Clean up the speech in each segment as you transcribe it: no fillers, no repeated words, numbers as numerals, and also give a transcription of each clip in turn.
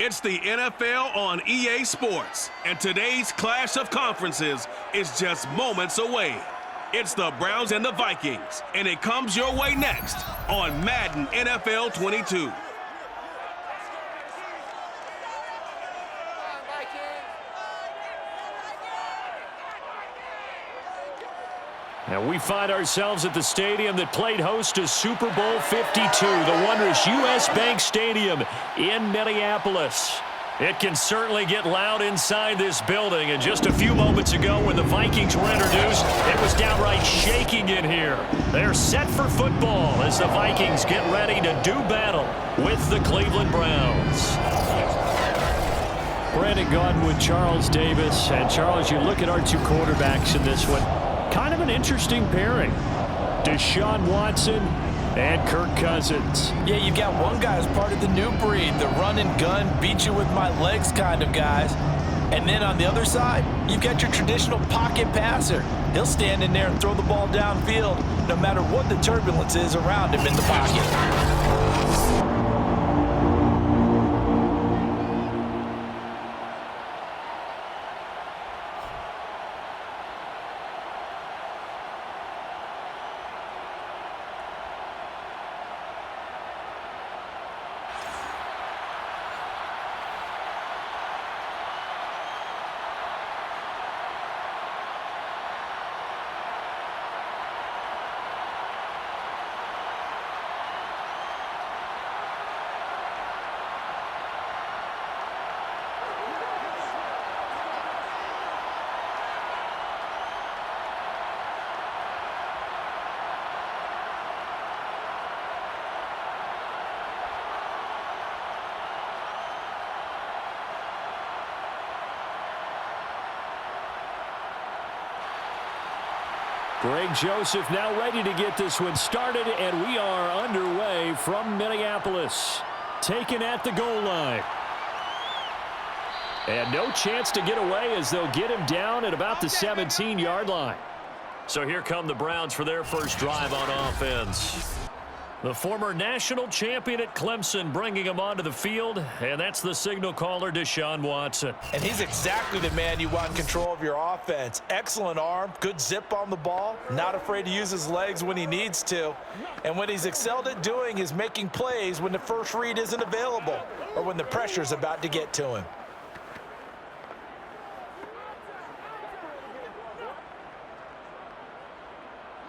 It's the NFL on EA Sports, and today's clash of conferences is just moments away. It's the Browns and the Vikings, and it comes your way next on Madden NFL 22. And we find ourselves at the stadium that played host to Super Bowl 52, the wondrous U.S. Bank Stadium in Minneapolis. It can certainly get loud inside this building, and just a few moments ago when the Vikings were introduced, it was downright shaking in here. They're set for football as the Vikings get ready to do battle with the Cleveland Browns. Brandon Gaudin with Charles Davis. And Charles, you look at our two quarterbacks in this one. Kind of an interesting pairing. Deshaun Watson and Kirk Cousins. Yeah, you've got one guy who's part of the new breed, the run and gun, beat you with my legs kind of guys. And then on the other side, you've got your traditional pocket passer. He'll stand in there and throw the ball downfield no matter what the turbulence is around him in the pocket. Greg Joseph now ready to get this one started, and we are underway from Minneapolis. Taken at the goal line. And no chance to get away as they'll get him down at about the 17-yard line. So here come the Browns for their first drive on offense. The former national champion at Clemson bringing him onto the field, and that's the signal caller, Deshaun Watson. And he's exactly the man you want in control of your offense. Excellent arm, good zip on the ball, not afraid to use his legs when he needs to. And what he's excelled at doing is making plays when the first read isn't available or when the pressure's about to get to him.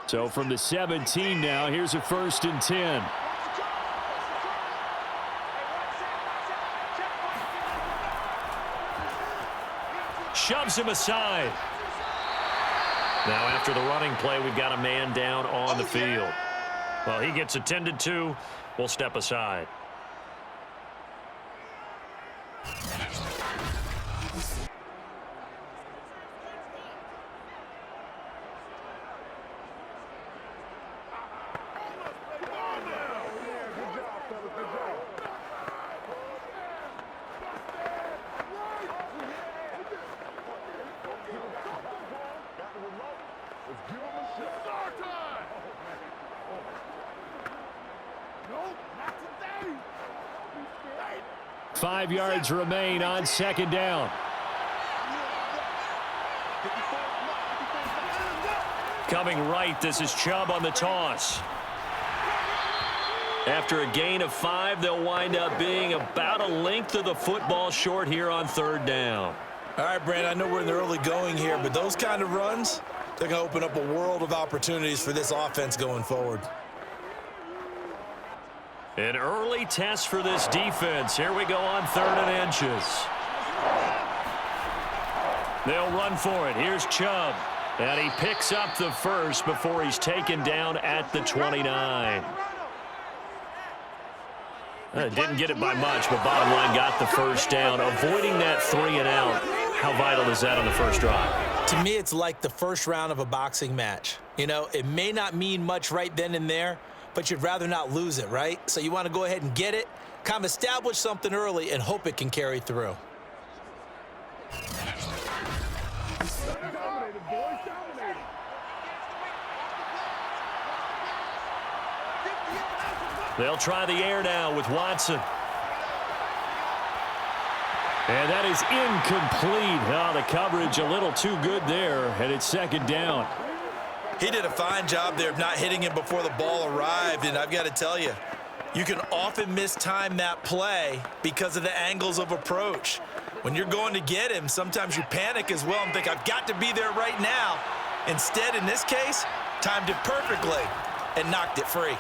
So from the 17 now, here's a 1st and 10. Shoves him aside. Now after the running play, we've got a man down on the field. Well, he gets attended to. We'll step aside. Give him a shot. Start time! Nope, not today. 5 yards remain on 2nd down. Coming right, this is Chubb on the toss. After a gain of 5, they'll wind up being about a length of the football short here on 3rd down. All right, Brandon, I know we're in the early going here, but those kind of runs, they're going to open up a world of opportunities for this offense going forward. An early test for this defense. Here we go on 3rd and inches. They'll run for it. Here's Chubb. And he picks up the first before he's taken down at the 29. Didn't get it by much, but bottom line got the first down. Avoiding that 3 and out. How vital is that on the first drive? To me, it's like the first round of a boxing match. You know, it may not mean much right then and there, but you'd rather not lose it, right? So you want to go ahead and get it, kind of establish something early, and hope it can carry through. They'll try the air now with Watson. And that is incomplete. Oh, the coverage a little too good there, and it's second down. He did a fine job there of not hitting him before the ball arrived, and I've got to tell you, you can often mistime that play because of the angles of approach. When you're going to get him, sometimes you panic as well and think, I've got to be there right now. Instead, in this case, timed it perfectly and knocked it free.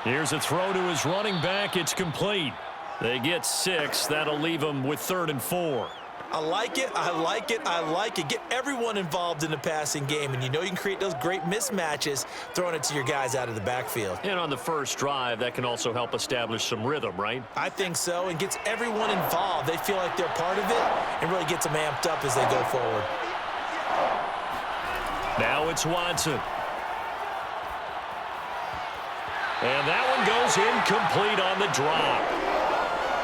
Here's a throw to his running back. It's complete. They get 6. That'll leave them with 3rd and 4. I like it, I like it, I like it. Get everyone involved in the passing game, and you know you can create those great mismatches throwing it to your guys out of the backfield. And on the first drive, that can also help establish some rhythm, right? I think so, and gets everyone involved. They feel like they're part of it and really gets them amped up as they go forward. Now it's Watson. And that one goes incomplete on the drop.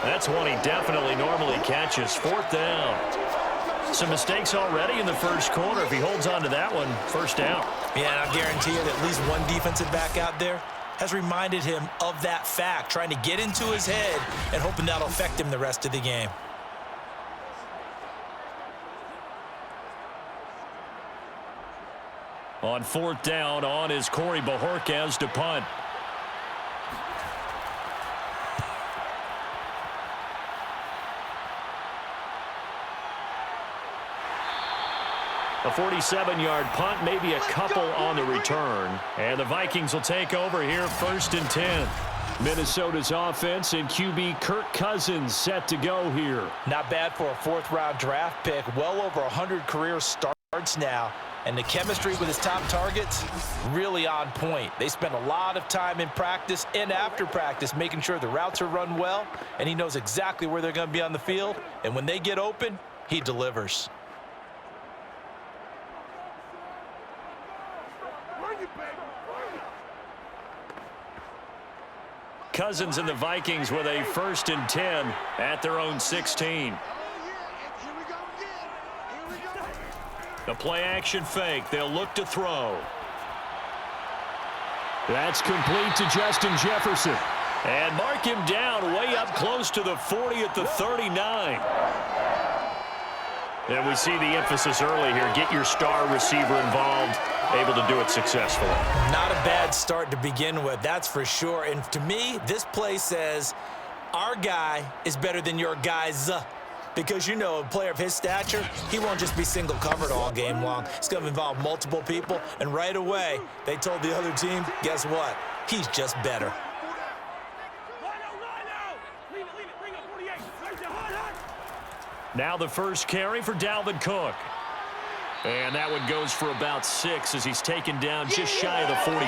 That's one he definitely normally catches. 4th down. Some mistakes already in the first quarter. If he holds on to that one, first down. Yeah, and I guarantee you that at least one defensive back out there has reminded him of that fact, trying to get into his head and hoping that'll affect him the rest of the game. On 4th down, on is Corey Bojorquez to punt. A 47-yard punt, maybe a couple on the return. And the Vikings will take over here, 1st and 10. Minnesota's offense and QB Kirk Cousins set to go here. Not bad for a 4th-round draft pick. Well over 100 career starts now. And the chemistry with his top targets, really on point. They spend a lot of time in practice and after practice making sure the routes are run well, and he knows exactly where they're going to be on the field. And when they get open, he delivers. Cousins and the Vikings with a 1st and 10 at their own 16. The play-action fake. They'll look to throw. That's complete to Justin Jefferson. And mark him down way up close to the 40 at the 39. And we see the emphasis early here. Get your star receiver involved, able to do it successfully. Not a bad start to begin with, that's for sure. And to me, this play says our guy is better than your guys. Because, you know, a player of his stature, he won't just be single covered all game long. It's going to involve multiple people. And right away, they told the other team, guess what? He's just better. Now the first carry for Dalvin Cook. And that one goes for about 6 as he's taken down just shy of the 45.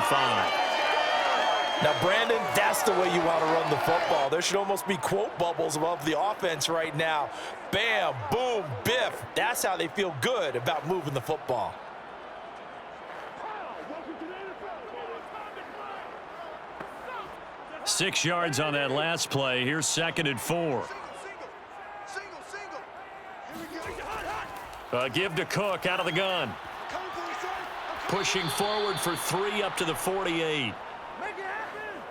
Now, Brandon, that's the way you want to run the football. There should almost be quote bubbles above the offense right now. Bam, boom, biff. That's how they feel good about moving the football. Six yards on that last play. Here's 2nd and 4. Give to Cook out of the gun. Pushing forward for 3 up to the 48.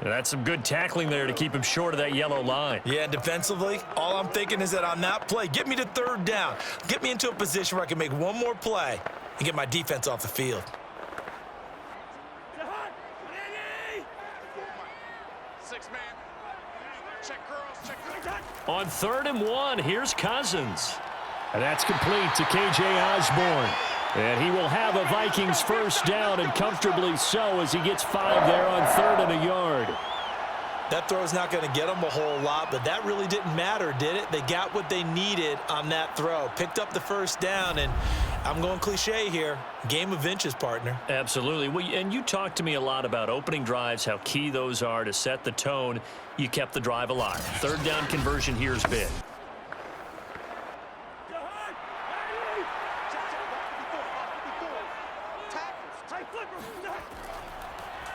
That's some good tackling there to keep him short of that yellow line. Yeah, defensively, all I'm thinking is that on that play, get me to 3rd down. Get me into a position where I can make one more play and get my defense off the field. On 3rd and 1, here's Cousins. And that's complete to K.J. Osborne. And he will have a Vikings first down, and comfortably so as he gets 5 there on 3rd and a yard. That throw's not going to get them a whole lot, but that really didn't matter, did it? They got what they needed on that throw. Picked up the first down, and I'm going cliche here. Game of inches, partner. Absolutely. Well, and you talked to me a lot about opening drives, how key those are to set the tone. You kept the drive alive. 3rd down conversion here is big.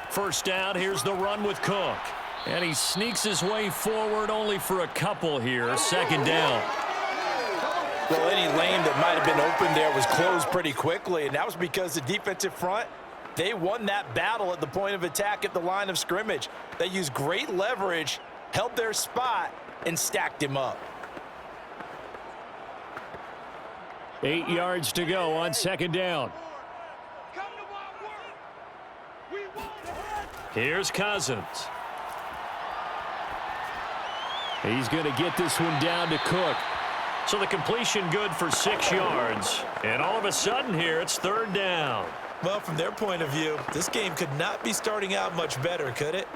First down, here's the run with Cook. And he sneaks his way forward only for a couple here. 2nd down. Well, any lane that might have been open there was closed pretty quickly, and that was because the defensive front, they won that battle at the point of attack at the line of scrimmage. They used great leverage, held their spot, and stacked him up. 8 yards to go on second down. Here's Cousins. He's going to get this one down to Cook. So the completion good for 6 yards. And all of a sudden here, it's third down. Well, from their point of view, this game could not be starting out much better, could it?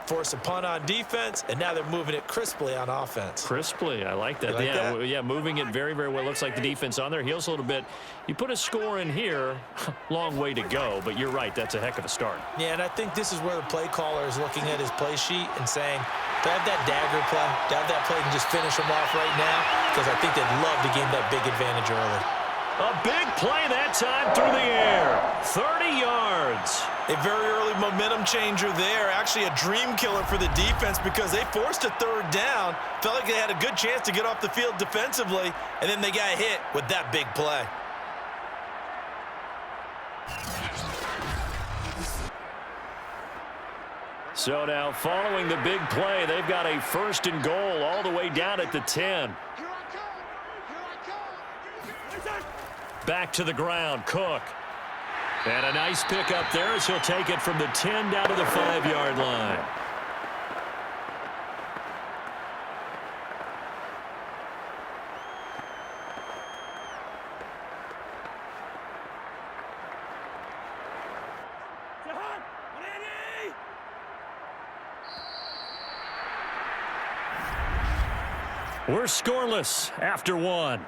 Force a punt on defense, and now they're moving it crisply on offense. Crisply, I like that. You like yeah, that? yeah, moving it very, very well. Looks like the defense on their heels a little bit. You put a score in here, long way to go, but you're right, that's a heck of a start. Yeah, and I think this is where the play caller is looking at his play sheet and saying, do I have that dagger play? Do I have that play and just finish them off right now? Because I think they'd love to gain that big advantage early. A big play that time through the air. 30 yards. A very early momentum changer there. Actually a dream killer for the defense because they forced a third down. Felt like they had a good chance to get off the field defensively, and then they got hit with that big play. So now following the big play, they've got a first and goal all the way down at the 10. Back to the ground, Cook. And a nice pick up there as he'll take it from the 10 down to the 5-yard line. We're scoreless after one.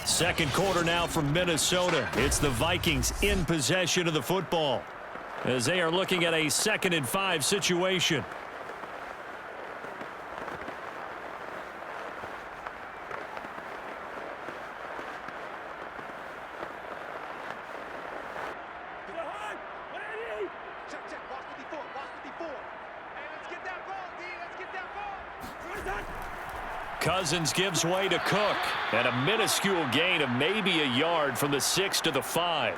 Second quarter now from Minnesota. It's the Vikings in possession of the football as they are looking at a 2nd and 5 situation. Cousins gives way to Cook, and a minuscule gain of maybe a yard from the 6 to the 5.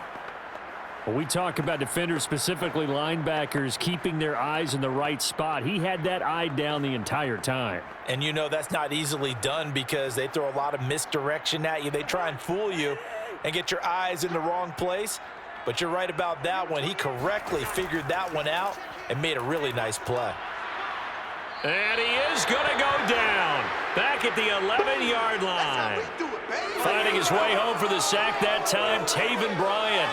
When we talk about defenders, specifically linebackers, keeping their eyes in the right spot, he had that eye down the entire time. And you know that's not easily done because they throw a lot of misdirection at you. They try and fool you and get your eyes in the wrong place. But you're right about that one. He correctly figured that one out and made a really nice play. And he is going to go down. Back at the 11-yard line. Finding his way home for the sack that time, Taven Bryan.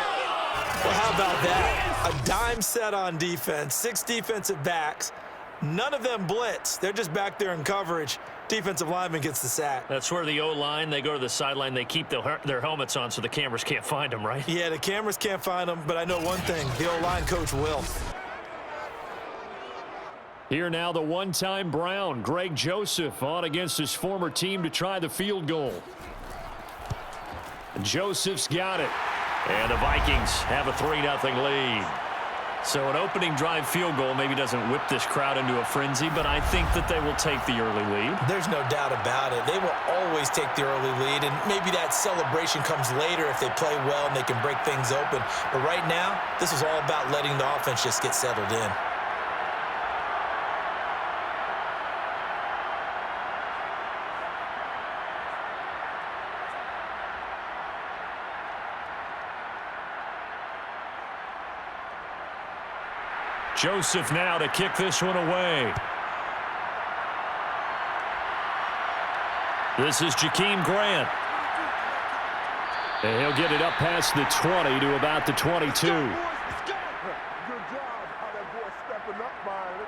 Well, how about that? A dime set on defense, 6 defensive backs. None of them blitz. They're just back there in coverage. Defensive lineman gets the sack. That's where the O-line, they go to the sideline, they keep their helmets on so the cameras can't find them, right? Yeah, the cameras can't find them, but I know one thing. The O-line coach will. Here now the one-time Brown, Greg Joseph, on against his former team to try the field goal. Joseph's got it. And the Vikings have a 3-0 lead. So an opening drive field goal maybe doesn't whip this crowd into a frenzy, but I think that they will take the early lead. There's no doubt about it. They will always take the early lead, and maybe that celebration comes later if they play well and they can break things open. But right now, this is all about letting the offense just get settled in. Joseph now to kick this one away. This is Jakeem Grant. And he'll get it up past the 20 to about the 22. Good job how that boy stepping up, Byron.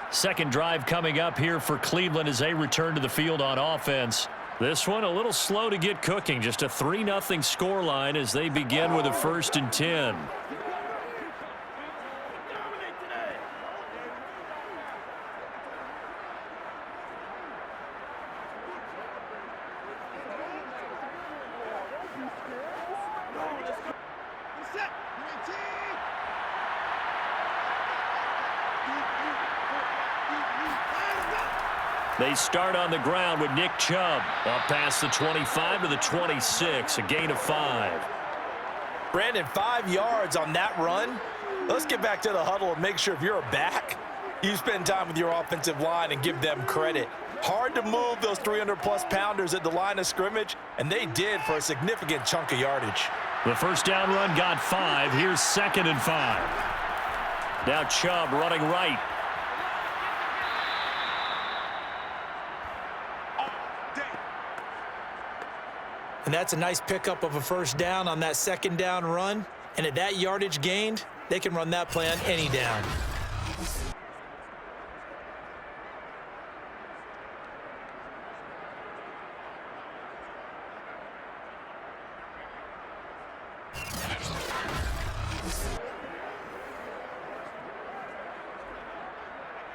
Second drive coming up here for Cleveland as they return to the field on offense. This one a little slow to get cooking. Just a 3-0 scoreline as they begin with a 1st and 10. They start on the ground with Nick Chubb. Up past the 25 to the 26, a gain of 5. Brandon, 5 yards on that run. Let's get back to the huddle and make sure if you're a back, you spend time with your offensive line and give them credit. Hard to move those 300-plus pounders at the line of scrimmage, and they did for a significant chunk of yardage. The first down run got 5. Here's 2nd and 5. Now Chubb running right. And that's a nice pickup of a first down on that 2nd down run. And at that yardage gained, they can run that play on any down.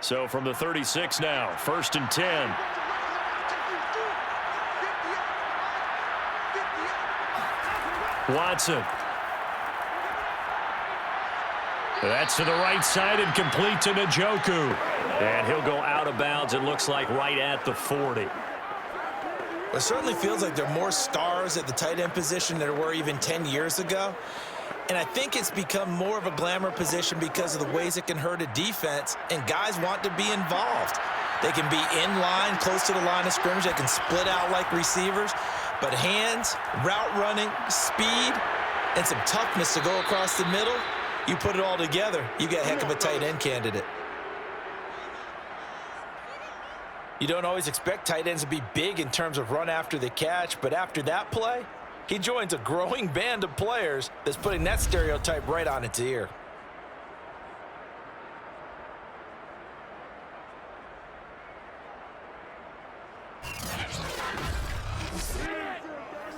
So from the 36 now, 1st and 10. Watson. That's to the right side and complete to Njoku. And he'll go out of bounds, it looks like, right at the 40. It certainly feels like there are more stars at the tight end position than there were even 10 years ago. And I think it's become more of a glamour position because of the ways it can hurt a defense, and guys want to be involved. They can be in line, close to the line of scrimmage. They can split out like receivers. But hands, route running, speed, and some toughness to go across the middle, you put it all together, you get a heck of a tight end candidate. You don't always expect tight ends to be big in terms of run after the catch, but after that play, he joins a growing band of players that's putting that stereotype right on its ear.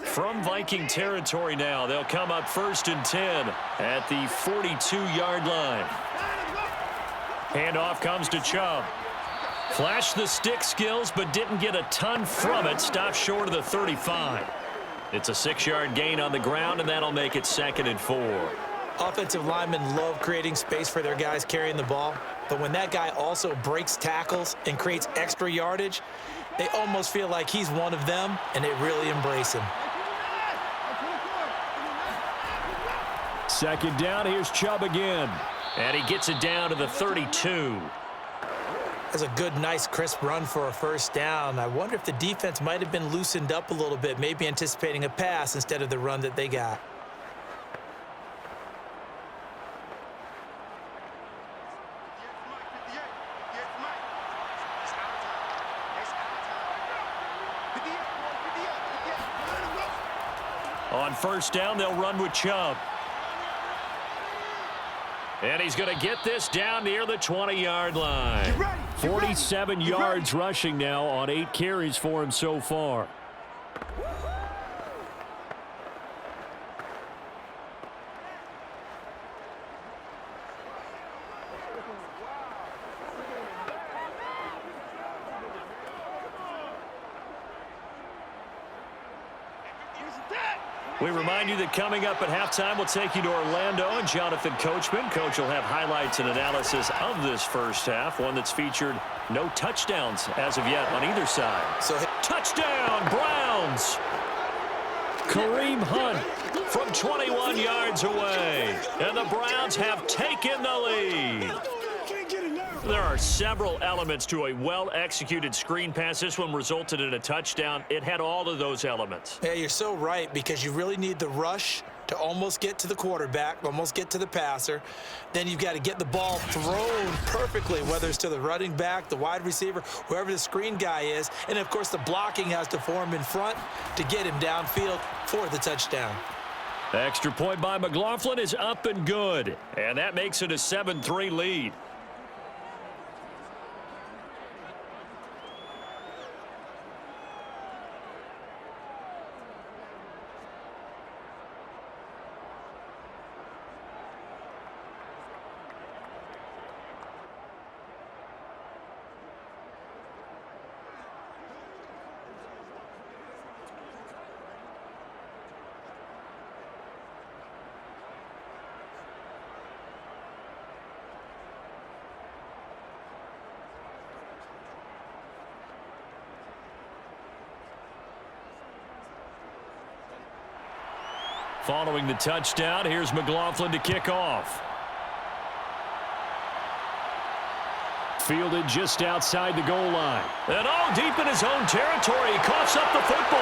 From Viking territory now, they'll come up 1st and 10 at the 42-yard line. Handoff comes to Chubb. Flashed the stick skills, but didn't get a ton from it. Stopped short of the 35. It's a 6-yard gain on the ground, and that'll make it 2nd and 4. Offensive linemen love creating space for their guys carrying the ball, but when that guy also breaks tackles and creates extra yardage, they almost feel like he's one of them, and they really embrace him. 2nd down, here's Chubb again. And he gets it down to the 32. That's a good, nice, crisp run for a first down. I wonder if the defense might have been loosened up a little bit, maybe anticipating a pass instead of the run that they got. On 1st down, they'll run with Chubb. And he's going to get this down near the 20-yard line. 47 yards rushing now on 8 carries for him so far. We remind you that coming up at halftime, we'll take you to Orlando and Jonathan Coachman. Coach will have highlights and analysis of this first half, one that's featured no touchdowns as of yet on either side. So touchdown, Browns! Kareem Hunt from 21 yards away, and the Browns have taken the lead. There are several elements to a well-executed screen pass. This one resulted in a touchdown. It had all of those elements. Yeah, you're so right, because you really need the rush to almost get to the quarterback, almost get to the passer. Then you've got to get the ball thrown perfectly, whether it's to the running back, the wide receiver, whoever the screen guy is. And, of course, the blocking has to form in front to get him downfield for the touchdown. Extra point by McLaughlin is up and good, and that makes it a 7-3 lead. Following the touchdown, here's McLaughlin to kick off. fielded just outside the goal line. And all deep in his own territory, he coughs up the football.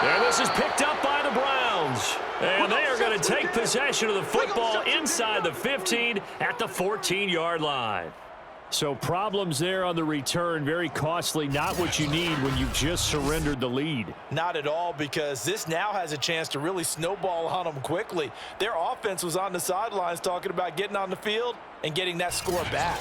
And this is picked up by the Browns. And they are going to take possession of the football inside the 15 at the 14-yard line. So problems there on the return, very costly, not what you need when you've just surrendered the lead. Not at all, because this now has a chance to really snowball on them quickly. Their offense was on the sidelines talking about getting on the field and getting that score back.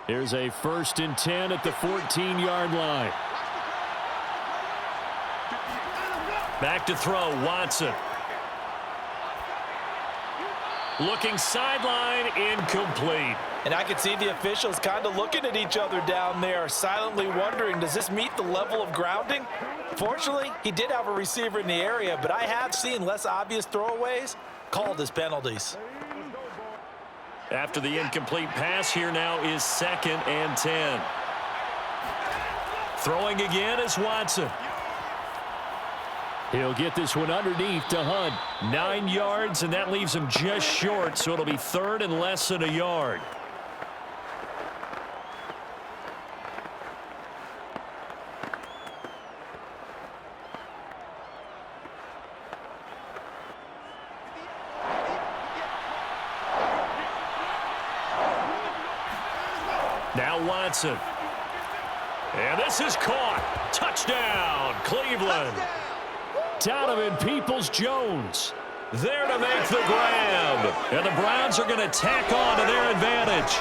Here's a 1st and 10 at the 14-yard line. Back to throw, Watson. Looking sideline, incomplete. And I can see the officials kind of looking at each other down there, silently wondering, does this meet the level of grounding? Fortunately, he did have a receiver in the area, but I have seen less obvious throwaways called as penalties. After the incomplete pass, here now is 2nd and 10. Throwing again is Watson. He'll get this one underneath to Hunt. 9 yards, and that leaves him just short, so it'll be 3rd and less than a yard. Now Watson. And this is caught. Touchdown, Cleveland. Donovan Peoples-Jones. There to make the grab. And the Browns are going to tack on to their advantage.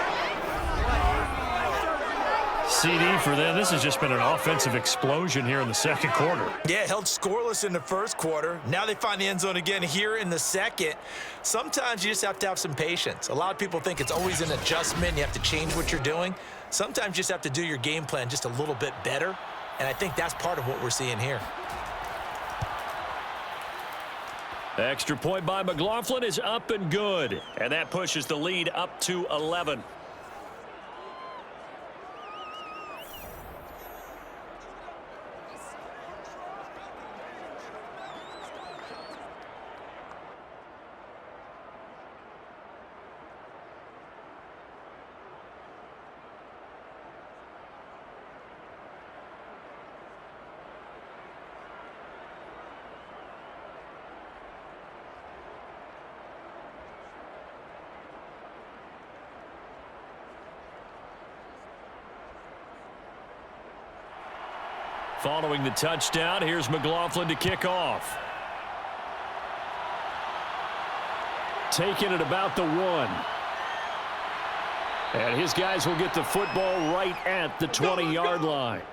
CD for them. This has just been an offensive explosion here in the second quarter. Yeah, held scoreless in the first quarter. Now they find the end zone again here in the second. Sometimes you just have to have some patience. A lot of people think it's always an adjustment. You have to change what you're doing. Sometimes you just have to do your game plan just a little bit better. And I think that's part of what we're seeing here. Extra point by McLaughlin is up and good. And that pushes the lead up to 11. Following the touchdown, here's McLaughlin to kick off. Taking it about the 1. And his guys will get the football right at the 20-yard line.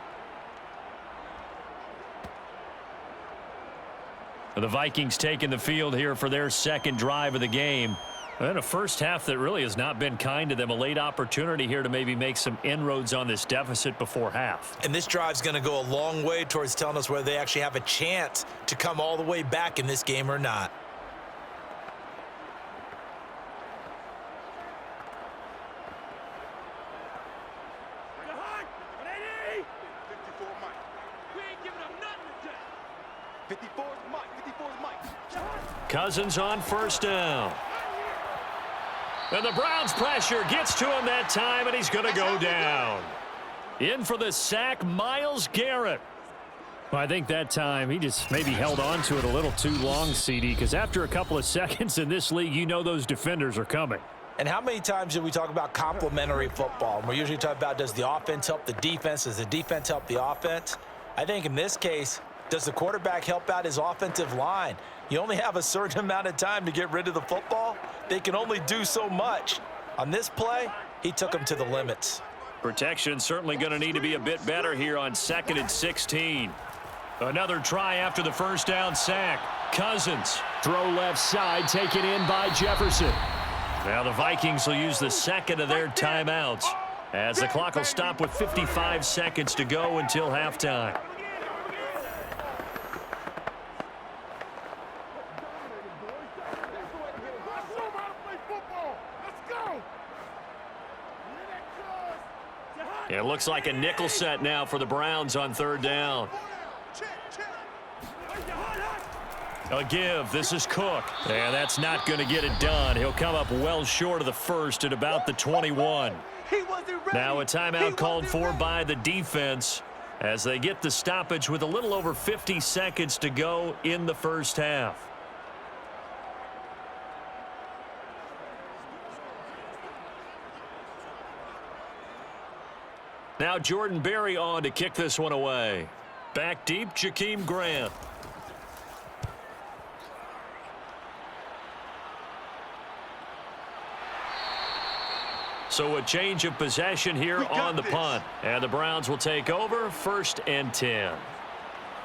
The Vikings taking the field here for their second drive of the game. And a first half that really has not been kind to them. A late opportunity here to maybe make some inroads on this deficit before half. And this drive's going to go a long way towards telling us whether they actually have a chance to come all the way back in this game or not. Cousins on first down. And the Browns pressure gets to him that time, and he's going to go down. In for the sack, Myles Garrett. Well, I think that time he just maybe held on to it a little too long, CD, because after a couple of seconds in this league, you know those defenders are coming. And how many times do we talk about complementary football? And we're usually talking about, does the offense help the defense? Does the defense help the offense? I think in this case, does the quarterback help out his offensive line? You only have a certain amount of time to get rid of the football. They can only do so much. On this play, he took them to the limits. Protection certainly going to need to be a bit better here on 2nd and 16. Another try after the first down sack. Cousins. Throw left side, taken in by Jefferson. Now the Vikings will use the second of their timeouts as the clock will stop with 55 seconds to go until halftime. It looks like a nickel set now for the Browns on third down. A give. This is Cook. And that's not going to get it done. He'll come up well short of the first at about the 21. Now a timeout called for by the defense as they get the stoppage with a little over 50 seconds to go in the first half. Now Jordan Berry on to kick this one away. Back deep, Jakeem Grant. So a change of possession here on the punt. And the Browns will take over 1st and 10.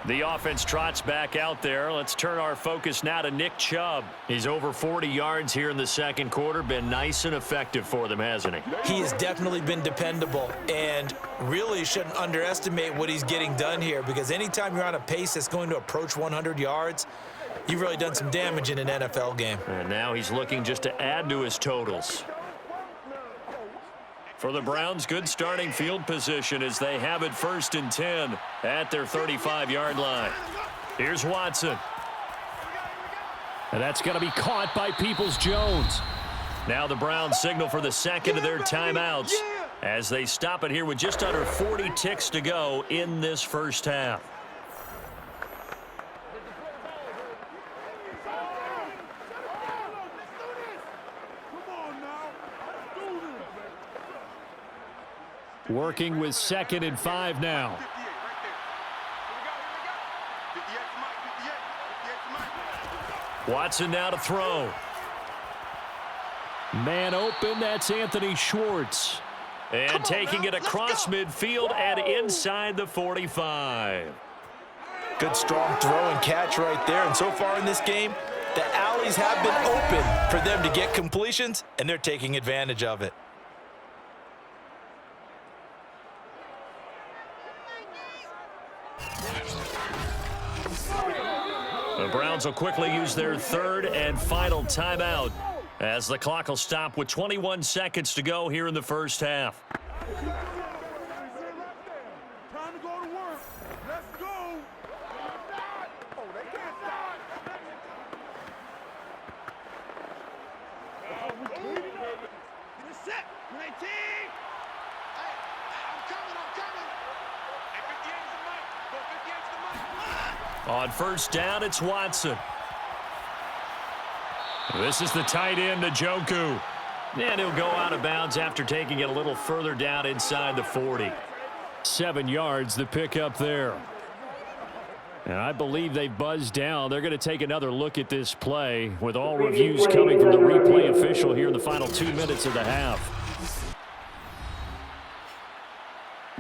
The offense trots back out there. Let's turn our focus now to Nick Chubb. He's over 40 yards here in the second quarter. Been nice and effective for them, hasn't he? He has definitely been dependable and really shouldn't underestimate what he's getting done here, because anytime you're on a pace that's going to approach 100 yards, you've really done some damage in an NFL game. And now he's looking just to add to his totals. For the Browns, good starting field position as they have it 1st and 10 at their 35-yard line. Here's Watson. And that's going to be caught by Peoples-Jones. Now the Browns signal for the second of their timeouts as they stop it here with just under 40 ticks to go in this first half. Working with 2nd and 5 now. Watson now to throw. Man open, that's Anthony Schwartz. And taking it across midfield and inside the 45. Good strong throw and catch right there. And so far in this game, the alleys have been open for them to get completions, and they're taking advantage of it. The Browns will quickly use their 3rd and final timeout as the clock will stop with 21 seconds to go here in the first half. Time to go to work. Let's go. Oh, they can't stop. Get a set. 19. Hey, I'm coming. Hey, 58's the mic. Go 58's the mic. On first down, it's Watson. This is the tight end, Njoku. And he'll go out of bounds after taking it a little further down inside the 40. 7 yards, the pickup there. And I believe they buzzed down. They're going to take another look at this play with all reviews coming from the replay official here in the final 2 minutes of the half.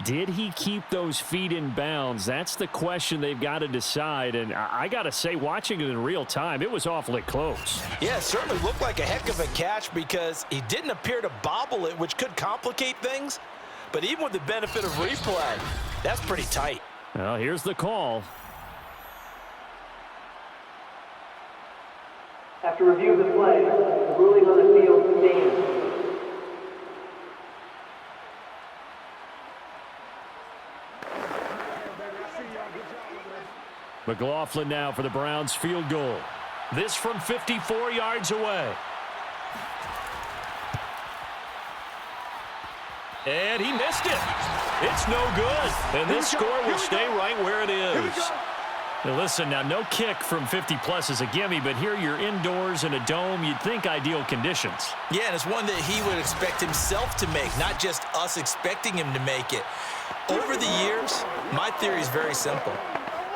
Did he keep those feet in bounds? That's the question they've got to decide. And I got to say, watching it in real time, it was awfully close. Yeah, it certainly looked like a heck of a catch because he didn't appear to bobble it, which could complicate things. But even with the benefit of replay, that's pretty tight. Well, here's the call. After review of the play, the ruling on the field stands. McLaughlin now for the Browns field goal. This from 54 yards away. And he missed it. It's no good. And this score will stay right where it is. Now listen, now no kick from 50-plus is a gimme, but here you're indoors in a dome. You'd think ideal conditions. Yeah, and it's one that he would expect himself to make, not just us expecting him to make it. Over the years, my theory is very simple.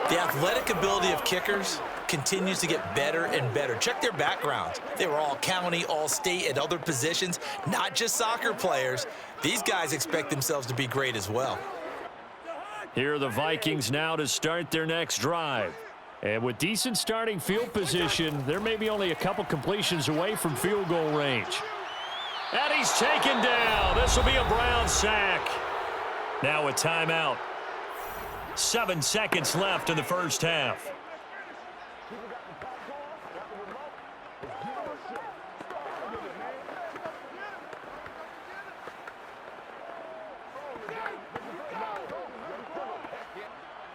The athletic ability of kickers continues to get better and better. Check their backgrounds. They were all county, all state, at other positions, not just soccer players. These guys expect themselves to be great as well. Here are the Vikings now to start their next drive. And with decent starting field position, they're maybe only a couple completions away from field goal range. And he's taken down. This will be a Brown sack. Now a timeout. 7 seconds left in the first half.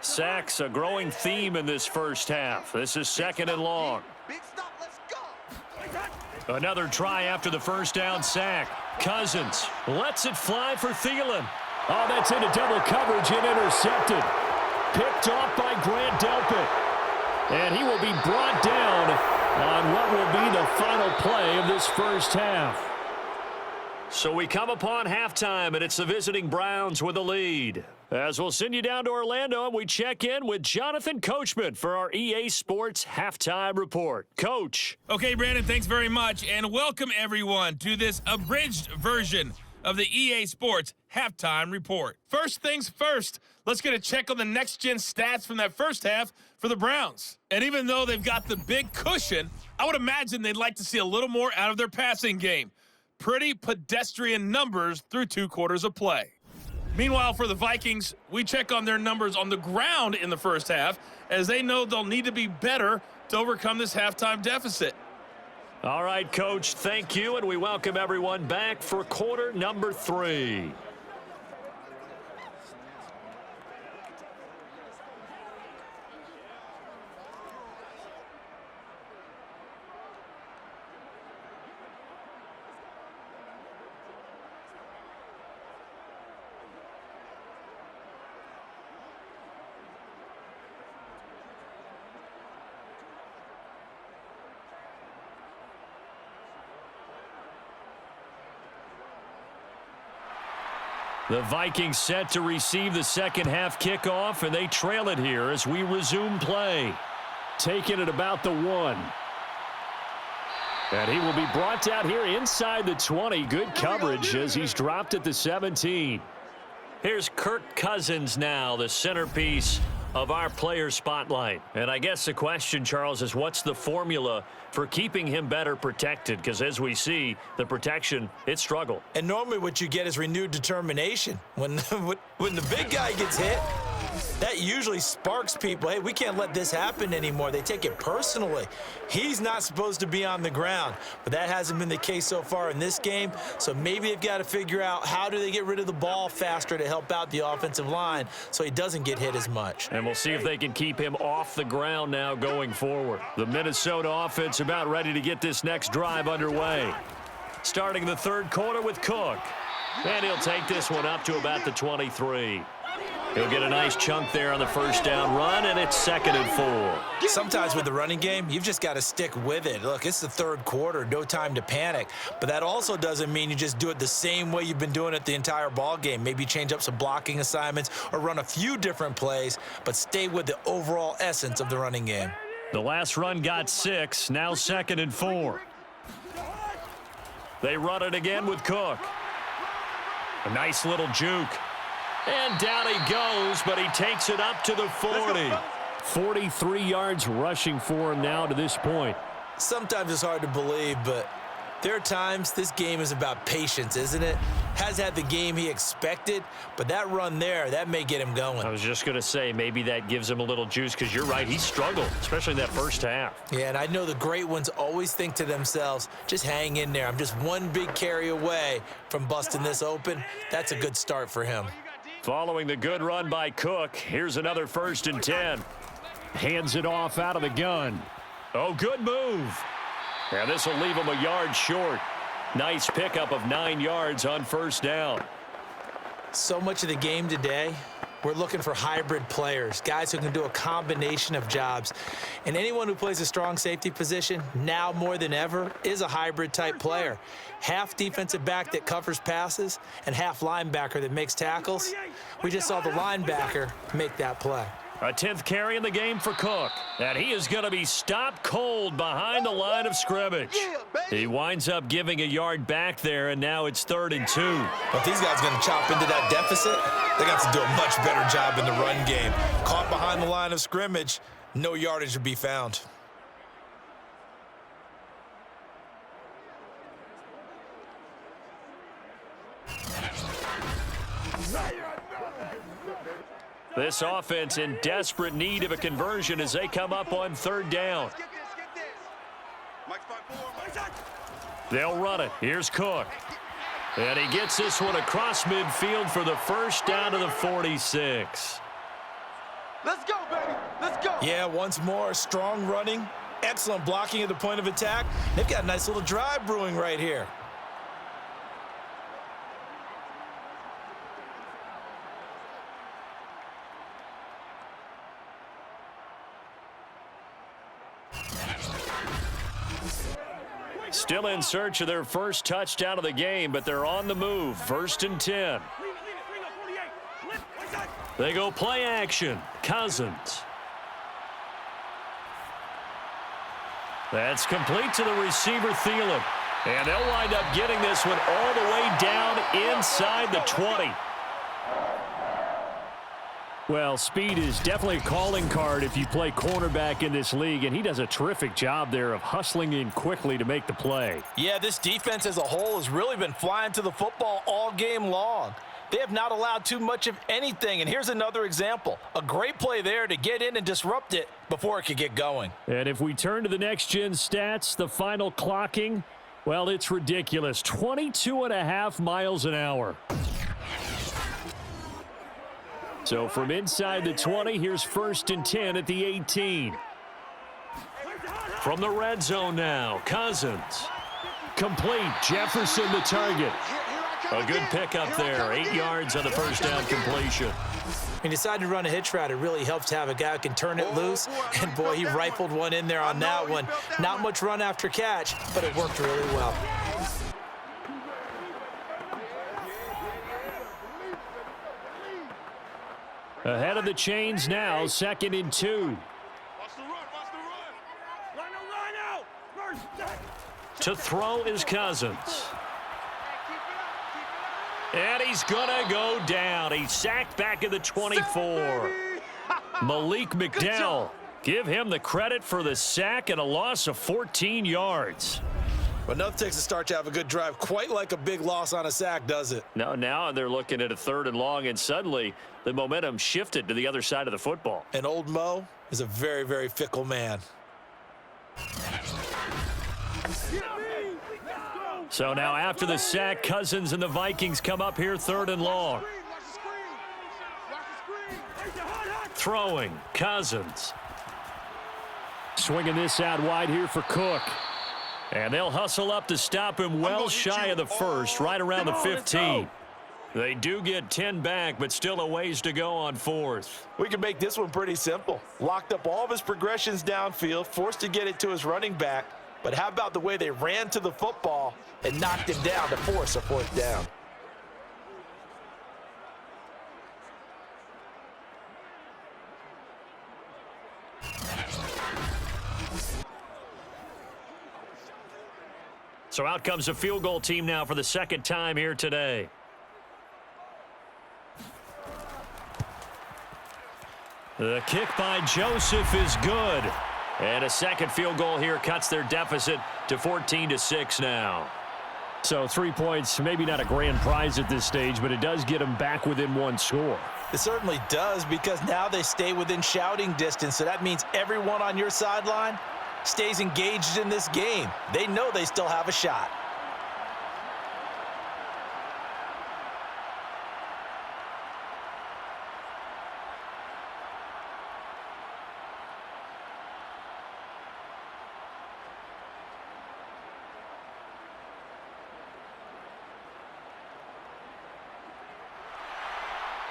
Sacks, a growing theme in this first half. This is 2nd and long. Big stop, let's go. Another try after the first down sack. Cousins lets it fly for Thielen. Oh, that's into double coverage and intercepted. Picked off by Grant Delpit. And he will be brought down on what will be the final play of this first half. So we come upon halftime, and it's the visiting Browns with a lead. As we'll send you down to Orlando, and we check in with Jonathan Coachman for our EA Sports Halftime Report. Coach. Okay, Brandon, thanks very much, and welcome everyone to this abridged version of the EA Sports Halftime Report. First things first, let's get a check on the next-gen stats from that first half for the Browns. And even though they've got the big cushion, I would imagine they'd like to see a little more out of their passing game. Pretty pedestrian numbers through 2 quarters of play. Meanwhile, for the Vikings, we check on their numbers on the ground in the first half, as they know they'll need to be better to overcome this halftime deficit. All right, Coach, thank you, and we welcome everyone back for quarter number 3. The Vikings set to receive the second half kickoff, and they trail it here as we resume play. Taking it about the 1. And he will be brought down here inside the 20. Good coverage as he's dropped at the 17. Here's Kirk Cousins now, the centerpiece of our player spotlight. And I guess the question, Charles, is what's the formula for keeping him better protected? Because as we see, the protection, it struggled. And normally what you get is renewed determination. When the big guy gets hit, that usually sparks people. Hey, we can't let this happen anymore. They take it personally. He's not supposed to be on the ground, but that hasn't been the case so far in this game. So maybe they've got to figure out how do they get rid of the ball faster to help out the offensive line so he doesn't get hit as much. And we'll see if they can keep him off the ground now going forward. The Minnesota offense about ready to get this next drive underway. Starting the third quarter with Cook. And he'll take this one up to about the 23. He'll get a nice chunk there on the first down run, and it's 2nd and 4. Sometimes with the running game, you've just got to stick with it. Look, it's the third quarter, no time to panic. But that also doesn't mean you just do it the same way you've been doing it the entire ball game. Maybe change up some blocking assignments or run a few different plays, but stay with the overall essence of the running game. The last run got 6, now 2nd and 4. They run it again with Cook. A nice little juke. And down he goes, but he takes it up to the 40. 43 yards rushing for him now to this point. Sometimes it's hard to believe, but there are times this game is about patience, isn't it? Has had the game he expected, but that run there, that may get him going. I was just going to say, maybe that gives him a little juice, because you're right, he struggled, especially in that first half. Yeah, and I know the great ones always think to themselves, just hang in there. I'm just one big carry away from busting this open. That's a good start for him. Following the good run by Cook, here's another 1st and 10. Hands it off out of the gun. Oh, good move. And this will leave him a yard short. Nice pickup of 9 yards on first down. So much of the game today, we're looking for hybrid players, guys who can do a combination of jobs. And anyone who plays a strong safety position, now more than ever, is a hybrid type player. Half defensive back that covers passes and half linebacker that makes tackles. We just saw the linebacker make that play. A 10th carry in the game for Cook. And he is going to be stopped cold behind the line of scrimmage. He winds up giving a yard back there, and now it's 3rd and 2. But these guys going to chop into that deficit, they got to do a much better job in the run game. Caught behind the line of scrimmage, no yardage to be found. This offense in desperate need of a conversion as they come up on 3rd down. They'll run it. Here's Cook. And he gets this one across midfield for the first down to the 46. Let's go, baby. Let's go. Yeah, once more, strong running, excellent blocking at the point of attack. They've got a nice little drive brewing right here. Still in search of their first touchdown of the game, but they're on the move. 1st and 10. They go play action. Cousins. That's complete to the receiver, Thielen. And they'll wind up getting this one all the way down inside the 20. Well, speed is definitely a calling card if you play cornerback in this league, and he does a terrific job there of hustling in quickly to make the play. Yeah, this defense as a whole has really been flying to the football all game long. They have not allowed too much of anything, and here's another example. A great play there to get in and disrupt it before it could get going. And if we turn to the next-gen stats, the final clocking, well, it's ridiculous. 22.5 miles an hour. So from inside the 20, here's 1st and 10 at the 18. From the red zone now, Cousins. Complete, Jefferson the target. A good pickup there, 8 yards on the first down completion. He decided to run a hitch route. It really helps to have a guy who can turn it loose. And, boy, he rifled one in there on that one. Not much run after catch, but it worked really well. Ahead of the chains now, 2nd and 2. Watch the run. Watch the run. Line out. First down. To throw is Cousins. And he's going to go down. He's sacked back at the 24. Malik McDowell, give him the credit for the sack and a loss of 14 yards. But nothing takes a start to have a good drive quite like a big loss on a sack, does it? No, now they're looking at a 3rd and long, and suddenly the momentum shifted to the other side of the football. And old Mo is a very, very fickle man. So now after the sack, Cousins and the Vikings come up here 3rd and long. Throwing, Cousins. Swinging this out wide here for Cook. And they'll hustle up to stop him well shy of the 1st, right around the 15. They do get 10 back, but still a ways to go on 4th. We can make this one pretty simple. Locked up all of his progressions downfield, forced to get it to his running back. But how about the way they ran to the football and knocked him down to force a 4th down? So out comes a field goal team now for the 2nd time here today. The kick by Joseph is good. And a 2nd field goal here cuts their deficit to 14-6 now. So 3 points, maybe not a grand prize at this stage, but it does get them back within 1 score. It certainly does, because now they stay within shouting distance. So that means everyone on your sideline stays engaged in this game. They know they still have a shot.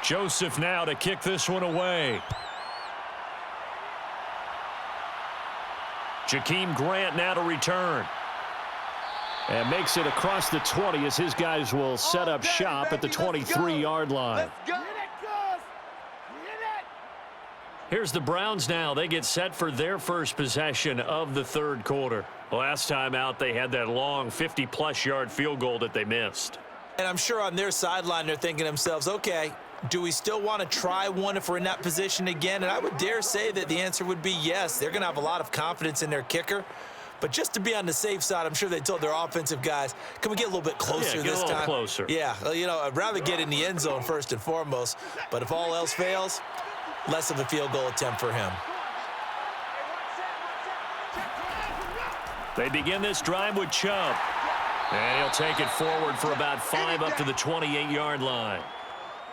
Joseph now to kick this one away. Jakeem Grant now to return. And makes it across the 20 as his guys will set up shop at the 23-yard line. Here's the Browns now. They get set for their first possession of the 3rd quarter. Last time out, they had that long 50-plus yard field goal that they missed. And I'm sure on their sideline they're thinking to themselves, okay, do we still want to try one if we're in that position again? And I would dare say that the answer would be yes. They're going to have a lot of confidence in their kicker. But just to be on the safe side, I'm sure they told their offensive guys, can we get a little bit closer this time? Closer. Yeah, well, you know, I'd rather get in the end zone first and foremost. But if all else fails, less of a field goal attempt for him. They begin this drive with Chubb. And he'll take it forward for about 5 up to the 28-yard line.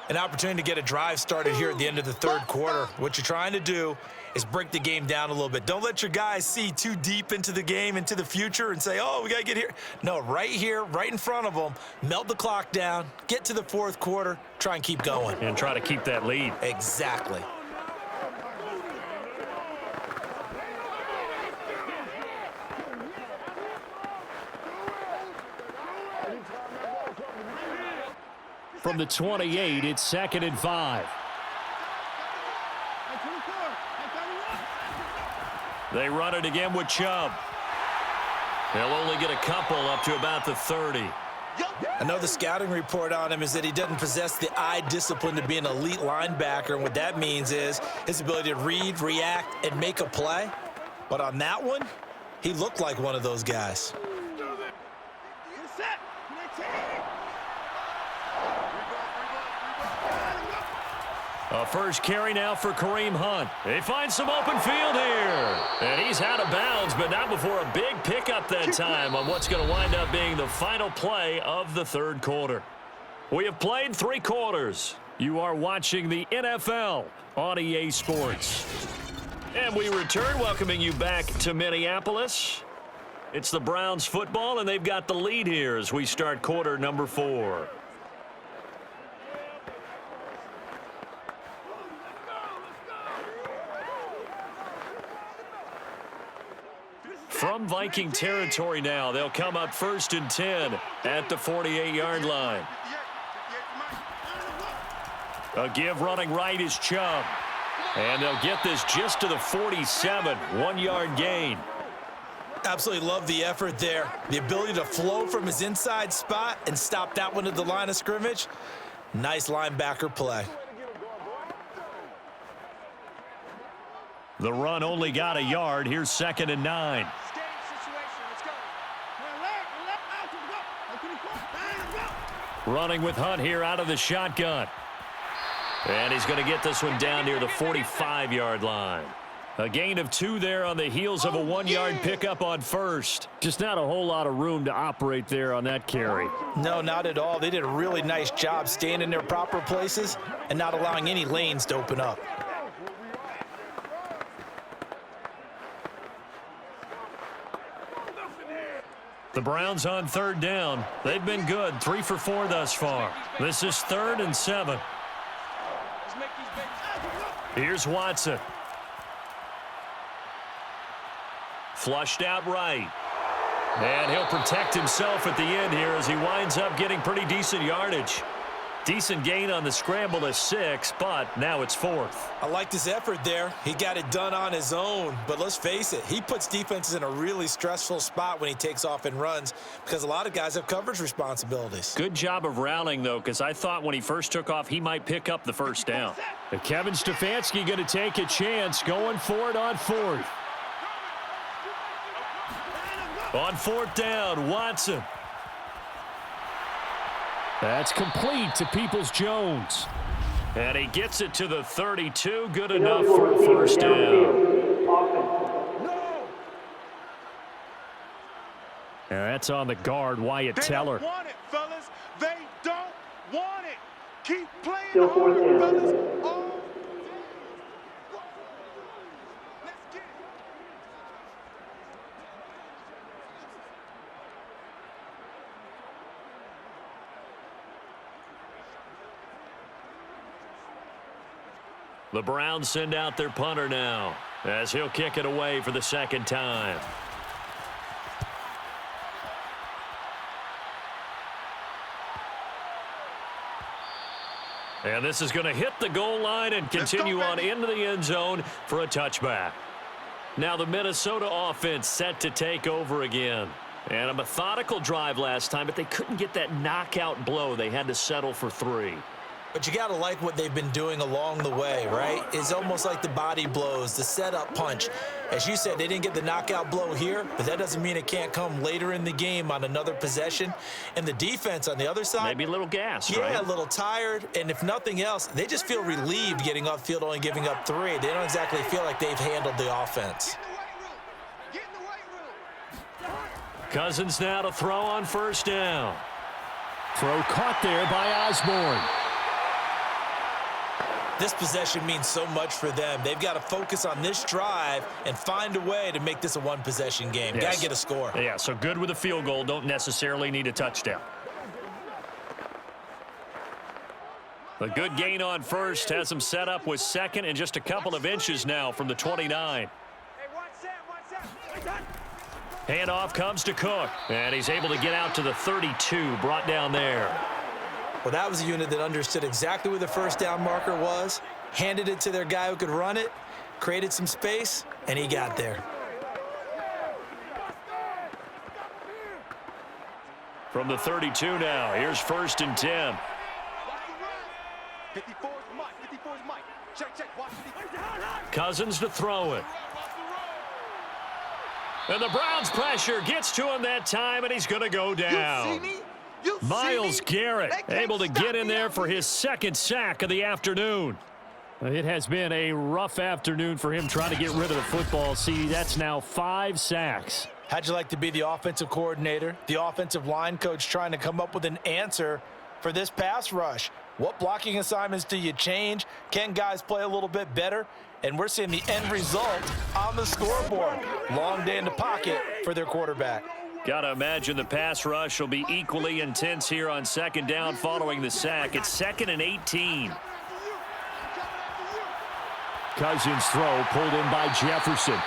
An opportunity to get a drive started here at the end of the third quarter. What you're trying to do is break the game down a little bit. Don't let your guys see too deep into the game, into the future, and say, oh, we got to get here. No, right here, right in front of them, melt the clock down, get to the fourth quarter, try and keep going. And try to keep that lead. Exactly. From the 28, it's 2nd and 5. They run it again with Chubb. They'll only get a couple up to about the 30. Another scouting report on him is that he doesn't possess the eye discipline to be an elite linebacker, and what that means is his ability to read, react, and make a play. But on that one, he looked like one of those guys. A first carry now for Kareem Hunt. They find some open field here. And he's out of bounds, but not before a big pickup that time on what's going to wind up being the final play of the third quarter. We have played 3 quarters. You are watching the NFL on EA Sports. And we return, welcoming you back to Minneapolis. It's the Browns football, and they've got the lead here as we start quarter number 4. From Viking territory now, they'll come up 1st and 10 at the 48-yard line. A give running right is Chubb. And they'll get this just to the 47, 1-yard gain. Absolutely love the effort there. The ability to flow from his inside spot and stop that one at the line of scrimmage. Nice linebacker play. The run only got a yard. Here's 2nd and 9. Running with Hunt here out of the shotgun. And he's going to get this one down near the 45-yard line. A gain of 2 there on the heels of a 1-yard pickup on first. Just not a whole lot of room to operate there on that carry. No, not at all. They did a really nice job staying in their proper places and not allowing any lanes to open up. The Browns on 3rd down. They've been good, 3 for 4 thus far. This is 3rd and 7. Here's Watson. Flushed out right. And he'll protect himself at the end here as he winds up getting pretty decent yardage. Decent gain on the scramble to 6, but now it's 4th. I like his effort there. He got it done on his own, but let's face it, he puts defenses in a really stressful spot when he takes off and runs because a lot of guys have coverage responsibilities. Good job of rallying, though, because I thought when he first took off, he might pick up the first down. And Kevin Stefanski going to take a chance, going for it on 4th. On 4th down, Watson. That's complete to Peoples-Jones. And he gets it to the 32. Good enough for a first down. And that's on the guard, Wyatt Teller. They don't want it, fellas. They don't want it. Keep playing hard, fellas. Oh. Let's get it. The Browns send out their punter now as he'll kick it away for the 2nd time. And this is going to hit the goal line and continue on into the end zone for a touchback. Now the Minnesota offense set to take over again. And a methodical drive last time, but they couldn't get that knockout blow. They had to settle for 3. But you got to like what they've been doing along the way, right? It's almost like the body blows, the setup punch. As you said, they didn't get the knockout blow here, but that doesn't mean it can't come later in the game on another possession. And the defense on the other side. Maybe a little gas, right? Yeah, a little tired. And if nothing else, they just feel relieved getting upfield, only giving up 3. They don't exactly feel like they've handled the offense. Cousins now to throw on first down. Throw caught there by Osborne. This possession means so much for them. They've got to focus on this drive and find a way to make this a one-possession game. Yes. Got to get a score. Yeah, so good with a field goal. Don't necessarily need a touchdown. A good gain on first has him set up with second and just a couple of inches now from the 29. Handoff comes to Cook, and he's able to get out to the 32, brought down there. Well, that was a unit that understood exactly where the first down marker was, handed it to their guy who could run it, created some space, and he got there. From the 32 now, here's 1st and 10. 54's Mike. 54's Mike. Check. Watch 54. Cousins to throw it. And the Browns pressure gets to him that time, and he's going to go down. Myles Garrett able to get in there for his second sack of the afternoon. It has been a rough afternoon for him trying to get rid of the football. See, that's now 5 sacks. How'd you like to be the offensive coordinator, the offensive line coach trying to come up with an answer for this pass rush? What blocking assignments do you change? Can guys play a little bit better? And we're seeing the end result on the scoreboard. Long day in the pocket for their quarterback. Got to imagine the pass rush will be equally intense here on second down following the sack. It's 2nd and 18. Cousins throw pulled in by Jefferson.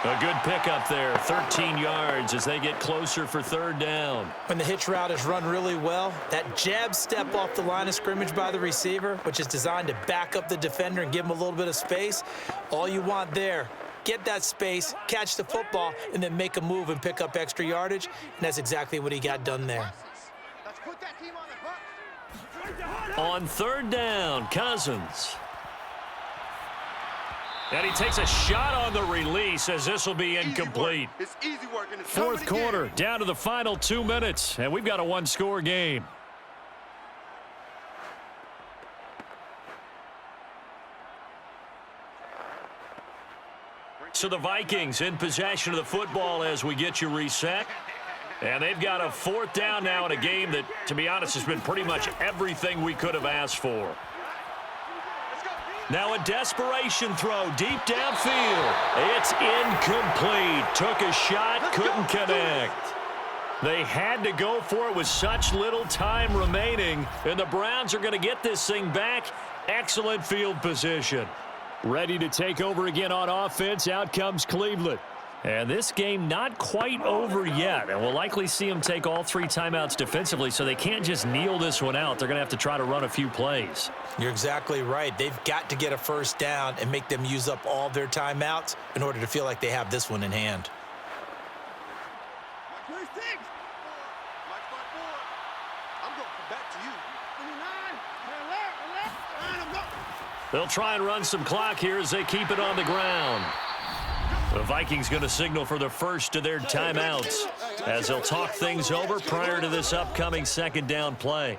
A good pickup there, 13 yards as they get closer for 3rd down. When the hitch route is run really well, that jab step off the line of scrimmage by the receiver, which is designed to back up the defender and give him a little bit of space, all you want there, get that space, catch the football, and then make a move and pick up extra yardage, and that's exactly what he got done there. Let's put that team on the hook. On 3rd down, Cousins. And he takes a shot on the release as this will be incomplete. It's easy work in the 4th quarter, down to the final 2 minutes, and we've got a one-score game. So the Vikings in possession of the football as we get you reset. And they've got a 4th down now in a game that, to be honest, has been pretty much everything we could have asked for. Now a desperation throw deep downfield. It's incomplete. Took a shot, couldn't connect. They had to go for it with such little time remaining, and the Browns are going to get this thing back. Excellent field position. Ready to take over again on offense. Out comes Cleveland. And this game not quite over yet, and we'll likely see them take all 3 timeouts defensively, so they can't just kneel this one out. They're going to have to try to run a few plays. You're exactly right. They've got to get a first down and make them use up all their timeouts in order to feel like they have this one in hand. They'll try and run some clock here as they keep it on the ground. The Vikings going to signal for the first of their timeouts as they'll talk things over prior to this upcoming 2nd down play.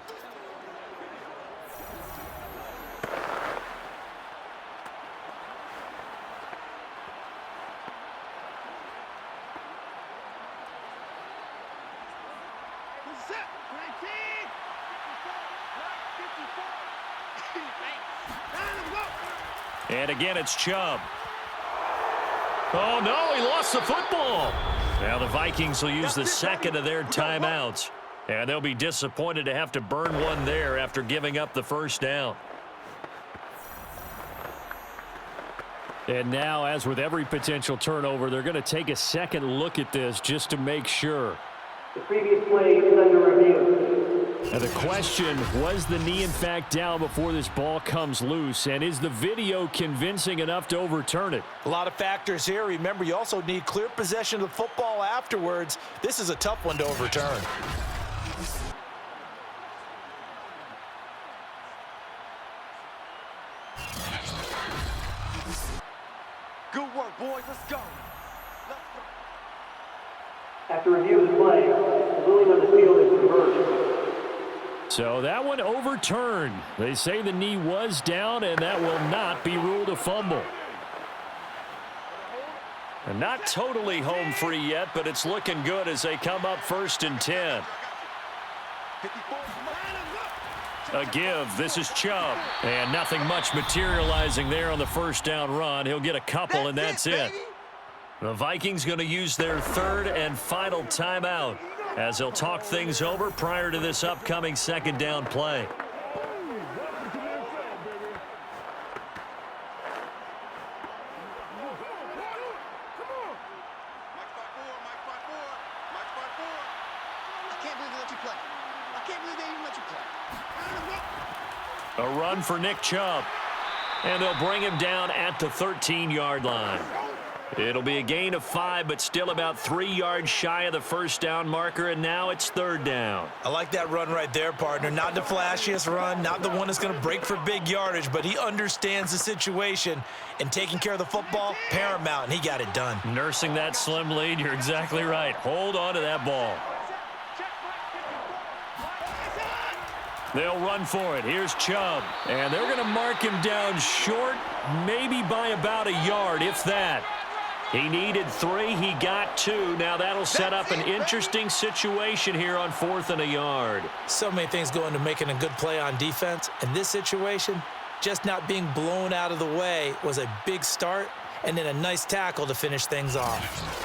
And again, it's Chubb. Oh, no, he lost the football. Now the Vikings will use the 2nd of their timeouts. And they'll be disappointed to have to burn one there after giving up the first down. And now, as with every potential turnover, they're going to take a second look at this just to make sure. The previous play is under review. And the question, was the knee in fact down before this ball comes loose? And is the video convincing enough to overturn it? A lot of factors here. Remember, you also need clear possession of the football afterwards. This is a tough one to overturn. Good work, boys. Let's go. After review of the play, the ruling on the field is reversed. So that one overturned. They say the knee was down, and that will not be ruled a fumble. And not totally home free yet, but it's looking good as they come up 1st and 10. A give. This is Chubb. And nothing much materializing there on the first down run. He'll get a couple, and that's it. The Vikings going to use their 3rd and final timeout as they'll talk things over prior to this upcoming 2nd down play. A run for Nick Chubb. And they'll bring him down at the 13-yard line. It'll be a gain of 5, but still about 3 yards shy of the first down marker, and now it's 3rd down. I like that run right there, partner. Not the flashiest run, not the one that's going to break for big yardage, but he understands the situation, and taking care of the football, paramount, and he got it done. Nursing that slim lead, you're exactly right. Hold on to that ball. They'll run for it. Here's Chubb. And they're going to mark him down short, maybe by about a yard, if that. He needed 3. He got 2. Now that'll set up an interesting situation here on 4th and a yard. So many things go into making a good play on defense. In this situation, just not being blown out of the way was a big start, and then a nice tackle to finish things off.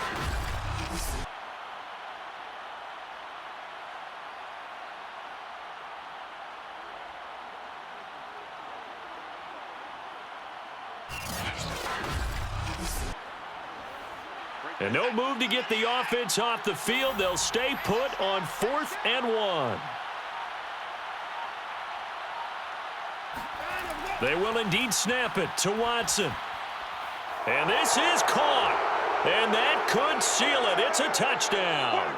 And no move to get the offense off the field. They'll stay put on 4th and 1. They will indeed snap it to Watson. And this is caught. And that could seal it. It's a touchdown.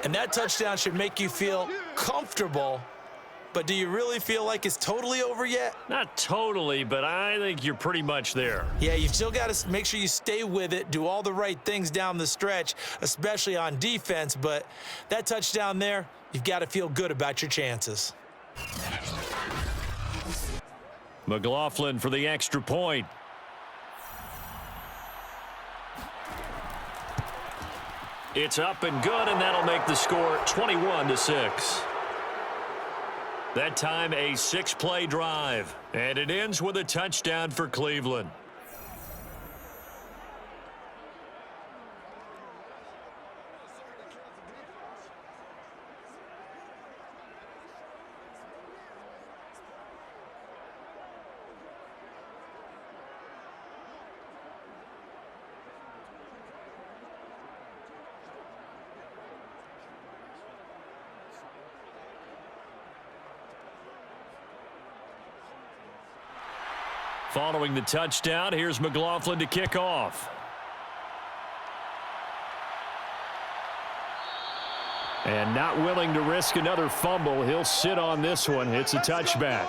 And that touchdown should make you feel comfortable. But do you really feel like it's totally over yet? Not totally, but I think you're pretty much there. Yeah, you've still got to make sure you stay with it, do all the right things down the stretch, especially on defense. But that touchdown there, you've got to feel good about your chances. McLaughlin for the extra point. It's up and good, and that'll make the score 21-6. That time a 6-play drive, and it ends with a touchdown for Cleveland. Following the touchdown, here's McLaughlin to kick off. And not willing to risk another fumble, he'll sit on this one. It's a touchback.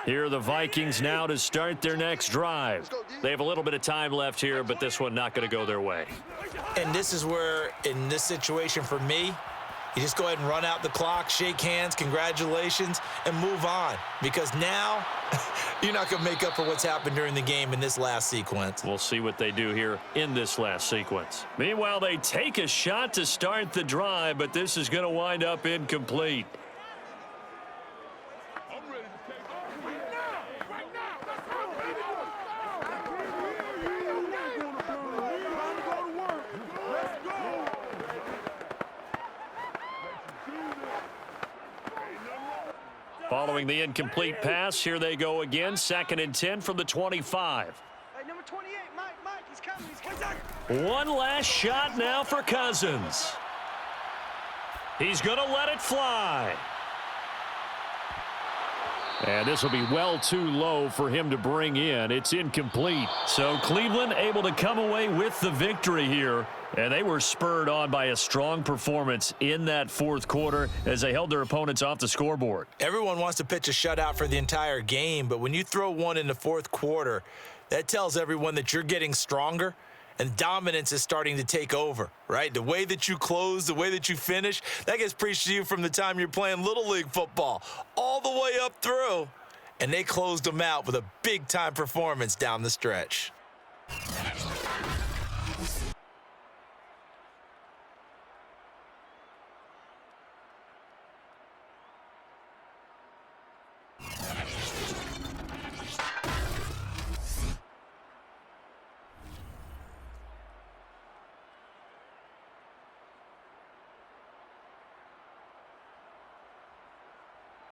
Here are the Vikings now to start their next drive. They have a little bit of time left here, but this one not going to go their way. And this is where, in this situation for me, you just go ahead and run out the clock, shake hands, congratulations, and move on. Because now, you're not going to make up for what's happened during the game in this last sequence. We'll see what they do here in this last sequence. Meanwhile, they take a shot to start the drive, but this is going to wind up incomplete. Following the incomplete pass, here they go again. 2nd and 10 from the 25. Hey, number 28, Mike, he's coming. One last shot now for Cousins. He's going to let it fly. And this will be well too low for him to bring in. It's incomplete. So Cleveland able to come away with the victory here. And they were spurred on by a strong performance in that fourth quarter as they held their opponents off the scoreboard. Everyone wants to pitch a shutout for the entire game, but when you throw one in the fourth quarter, that tells everyone that you're getting stronger and dominance is starting to take over, right? The way that you close, the way that you finish, that gets preached to you from the time you're playing Little League football all the way up through. And they closed them out with a big-time performance down the stretch.